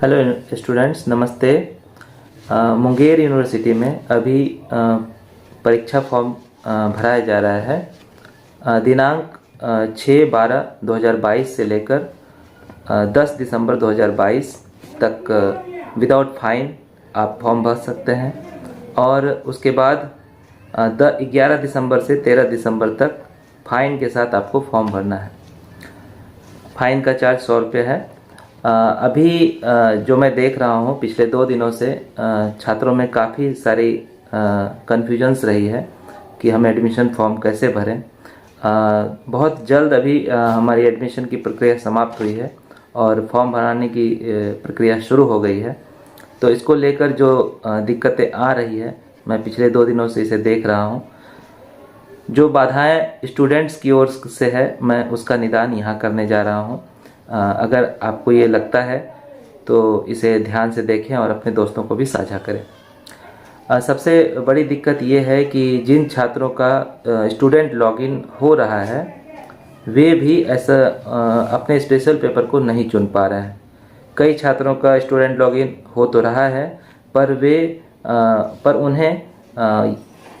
Hello students, नमस्ते। Munger university में अभी परीक्षा फॉर्म भराया जा रहा है। दिनांक 6/12/2022 से लेकर 10 दिसंबर 2022 तक विदाउट फाइन आप फॉर्म भर सकते हैं। और उसके बाद 11 दिसंबर से 13 दिसंबर तक फ़ाइन के साथ आपको फॉर्म भरना है। फ़ाइन का चार्ज 100 रुपये है। अभी जो मैं देख रहा हूँ पिछले 2 दिनों से छात्रों में काफ़ी सारी कन्फ्यूजन्स रही है कि हम एडमिशन फॉर्म कैसे भरें। बहुत जल्द अभी हमारी एडमिशन की प्रक्रिया समाप्त हुई है और फॉर्म भराने की प्रक्रिया शुरू हो गई है। तो इसको लेकर जो दिक्कतें आ रही है, मैं पिछले 2 दिनों से इसे देख रहा हूँ। जो बाधाएं स्टूडेंट्स की ओर से है, मैं उसका निदान यहाँ करने जा रहा हूँ। अगर आपको ये लगता है तो इसे ध्यान से देखें और अपने दोस्तों को भी साझा करें। सबसे बड़ी दिक्कत ये है कि जिन छात्रों का स्टूडेंट लॉगिन हो रहा है वे भी ऐसा अपने स्पेशल पेपर को नहीं चुन पा रहे हैं। कई छात्रों का स्टूडेंट लॉगिन हो तो रहा है पर उन्हें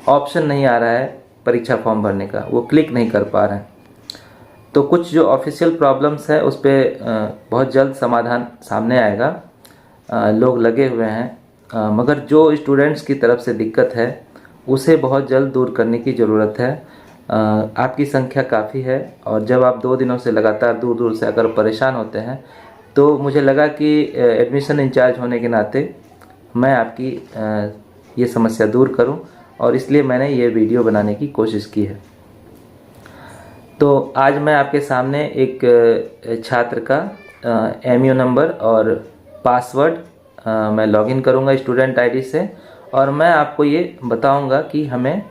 ऑप्शन नहीं आ रहा है परीक्षा फॉर्म भरने का, वो क्लिक नहीं कर पा रहे हैं। तो कुछ जो ऑफिशियल प्रॉब्लम्स है उस पर बहुत जल्द समाधान सामने आएगा। लोग लगे हुए हैं, मगर जो स्टूडेंट्स की तरफ से दिक्कत है उसे बहुत जल्द दूर करने की ज़रूरत है। आपकी संख्या काफ़ी है और जब आप 2 दिनों से लगातार दूर दूर से अगर परेशान होते हैं तो मुझे लगा कि एडमिशन इंचार्ज होने के नाते मैं आपकी ये समस्या दूर करूं, और इसलिए मैंने ये वीडियो बनाने की कोशिश की है। तो आज मैं आपके सामने एक छात्र का MU नंबर और पासवर्ड मैं लॉगिन करूंगा स्टूडेंट आईडी से, और मैं आपको ये बताऊंगा कि हमें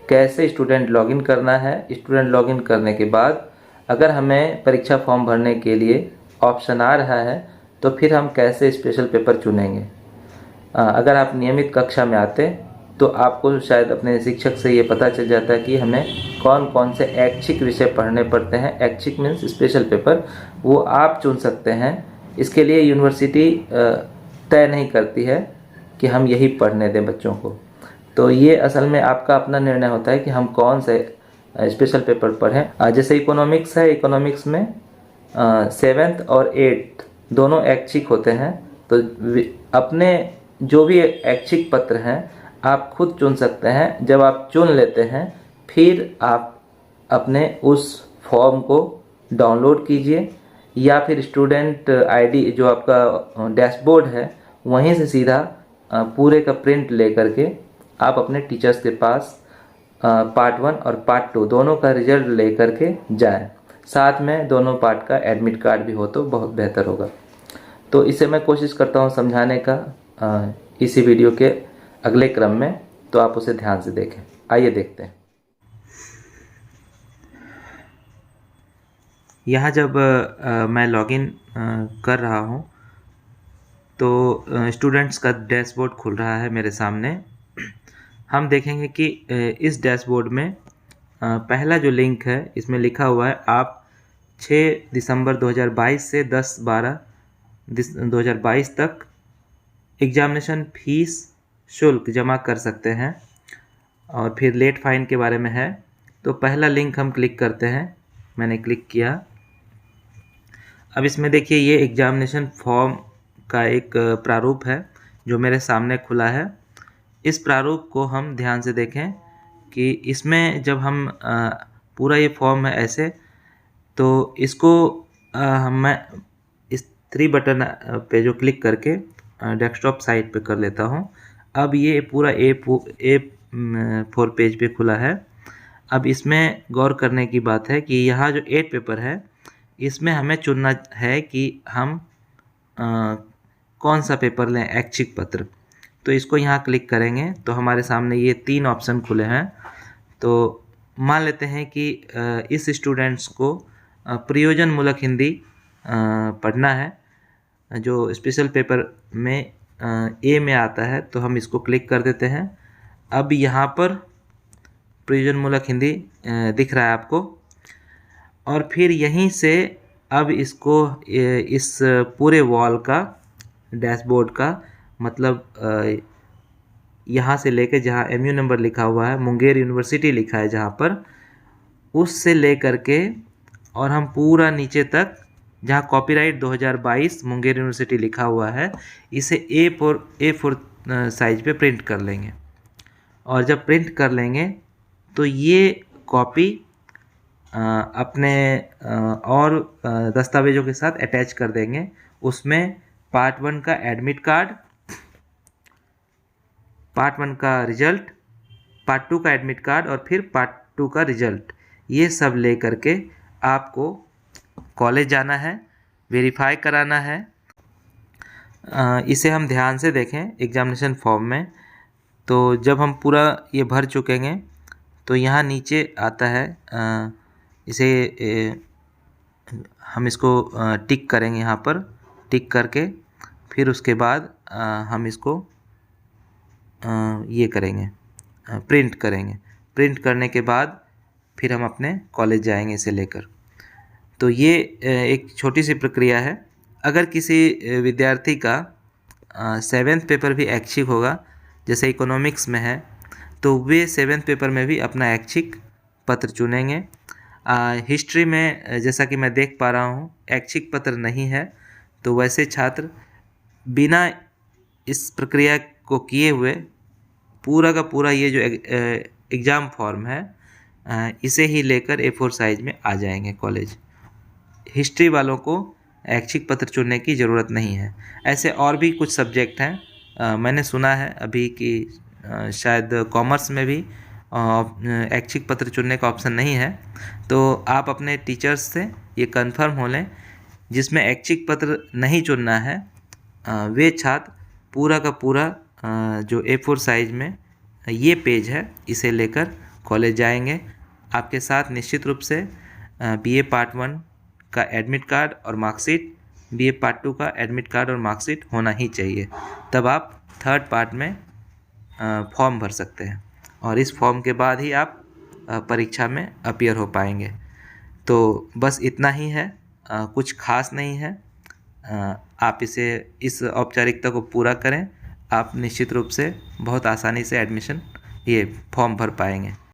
कैसे स्टूडेंट लॉगिन करना है। स्टूडेंट लॉगिन करने के बाद अगर हमें परीक्षा फॉर्म भरने के लिए ऑप्शन आ रहा है तो फिर हम कैसे स्पेशल पेपर चुनेंगे। अगर आप नियमित कक्षा में आते तो आपको शायद अपने शिक्षक से ये पता चल जाता है कि हमें कौन कौन से ऐच्छिक विषय पढ़ने पड़ते हैं। ऐच्छिक मीन्स स्पेशल पेपर, वो आप चुन सकते हैं। इसके लिए यूनिवर्सिटी तय नहीं करती है कि हम यही पढ़ने दें बच्चों को। तो ये असल में आपका अपना निर्णय होता है कि हम कौन से स्पेशल पेपर पढ़ें। जैसे इकोनॉमिक्स है, इकोनॉमिक्स में 7th और 8th दोनों ऐच्छिक होते हैं। तो अपने जो भी ऐच्छिक पत्र हैं आप खुद चुन सकते हैं। जब आप चुन लेते हैं फिर आप अपने उस फॉर्म को डाउनलोड कीजिए, या फिर स्टूडेंट आईडी जो आपका डैशबोर्ड है वहीं से सीधा पूरे का प्रिंट ले करके आप अपने टीचर्स के पास पार्ट 1 और पार्ट 2 दोनों का रिजल्ट ले करके जाएं। साथ में दोनों पार्ट का एडमिट कार्ड भी हो तो बहुत बेहतर होगा। तो इसे मैं कोशिश करता हूँ समझाने का इसी वीडियो के अगले क्रम में, तो आप उसे ध्यान से देखें। आइए देखते हैं। यहाँ जब मैं लॉगिन कर रहा हूँ तो स्टूडेंट्स का डैशबोर्ड खुल रहा है मेरे सामने। हम देखेंगे कि इस डैशबोर्ड में पहला जो लिंक है इसमें लिखा हुआ है आप 6 दिसंबर 2022 से 10/12/2022 तक एग्जामिनेशन फीस शुल्क जमा कर सकते हैं, और फिर लेट फाइन के बारे में है। तो पहला लिंक हम क्लिक करते हैं। मैंने क्लिक किया। अब इसमें देखिए ये एग्जामिनेशन फॉर्म का एक प्रारूप है जो मेरे सामने खुला है। इस प्रारूप को हम ध्यान से देखें कि इसमें जब हम पूरा ये फॉर्म है ऐसे, तो इसको मैं इस 3 बटन पे जो क्लिक करके डेस्कटॉप साइट पे कर लेता हूँ। अब ये पूरा A4 पेज पे खुला है। अब इसमें गौर करने की बात है कि यहाँ जो 8 पेपर है इसमें हमें चुनना है कि हम कौन सा पेपर लें, ऐच्छिक पत्र। तो इसको यहाँ क्लिक करेंगे तो हमारे सामने ये 3 ऑप्शन खुले हैं। तो मान लेते हैं कि इस स्टूडेंट्स को प्रयोजनमूलक हिंदी पढ़ना है, जो स्पेशल पेपर में A में आता है, तो हम इसको क्लिक कर देते हैं। अब यहाँ पर प्रयोजनमूलक हिंदी दिख रहा है आपको, और फिर यहीं से अब इसको इस पूरे वॉल का डैशबोर्ड का मतलब यहाँ से लेकर जहाँ MU नंबर लिखा हुआ है, मुंगेर यूनिवर्सिटी लिखा है जहाँ पर, उससे ले करके और हम पूरा नीचे तक जहाँ कॉपीराइट 2022 मुंगेर यूनिवर्सिटी लिखा हुआ है, इसे A4 साइज पे प्रिंट कर लेंगे। और जब प्रिंट कर लेंगे तो ये कॉपी अपने और दस्तावेज़ों के साथ अटैच कर देंगे। उसमें पार्ट 1 का एडमिट कार्ड, पार्ट 1 का रिजल्ट, पार्ट 2 का एडमिट कार्ड और फिर पार्ट 2 का रिजल्ट, ये सब ले करके आपको कॉलेज जाना है, वेरीफाई कराना है। इसे हम ध्यान से देखें एग्जामिनेशन फॉर्म में। तो जब हम पूरा ये भर चुकेंगे तो यहाँ नीचे आता है, हम इसको टिक करेंगे, यहाँ पर टिक करके फिर उसके बाद हम इसको ये करेंगे, प्रिंट करेंगे। प्रिंट करने के बाद फिर हम अपने कॉलेज जाएंगे इसे लेकर। तो ये एक छोटी सी प्रक्रिया है। अगर किसी विद्यार्थी का 7th पेपर भी ऐच्छिक होगा, जैसे इकोनॉमिक्स में है, तो वे 7th पेपर में भी अपना ऐच्छिक पत्र चुनेंगे। हिस्ट्री में जैसा कि मैं देख पा रहा हूँ ऐच्छिक पत्र नहीं है, तो वैसे छात्र बिना इस प्रक्रिया को किए हुए पूरा का पूरा ये जो एग्ज़ाम फॉर्म है इसे ही लेकर A4 साइज में आ जाएंगे कॉलेज। हिस्ट्री वालों को ऐच्छिक पत्र चुनने की ज़रूरत नहीं है। ऐसे और भी कुछ सब्जेक्ट हैं, मैंने सुना है अभी कि शायद कॉमर्स में भी ऐच्छिक पत्र चुनने का ऑप्शन नहीं है। तो आप अपने टीचर्स से ये कंफर्म हो लें, जिसमें ऐच्छिक पत्र नहीं चुनना है वे छात्र पूरा का पूरा जो A4 साइज में ये पेज है इसे लेकर कॉलेज जाएंगे। आपके साथ निश्चित रूप से BA पार्ट 1 का एडमिट कार्ड और मार्कशीट, BA पार्ट 2 का एडमिट कार्ड और मार्कशीट होना ही चाहिए। तब आप 3rd पार्ट में फॉर्म भर सकते हैं और इस फॉर्म के बाद ही आप परीक्षा में अपीयर हो पाएंगे। तो बस इतना ही है, कुछ खास नहीं है। आप इस औपचारिकता को पूरा करें, आप निश्चित रूप से बहुत आसानी से एडमिशन ये फॉर्म भर पाएंगे।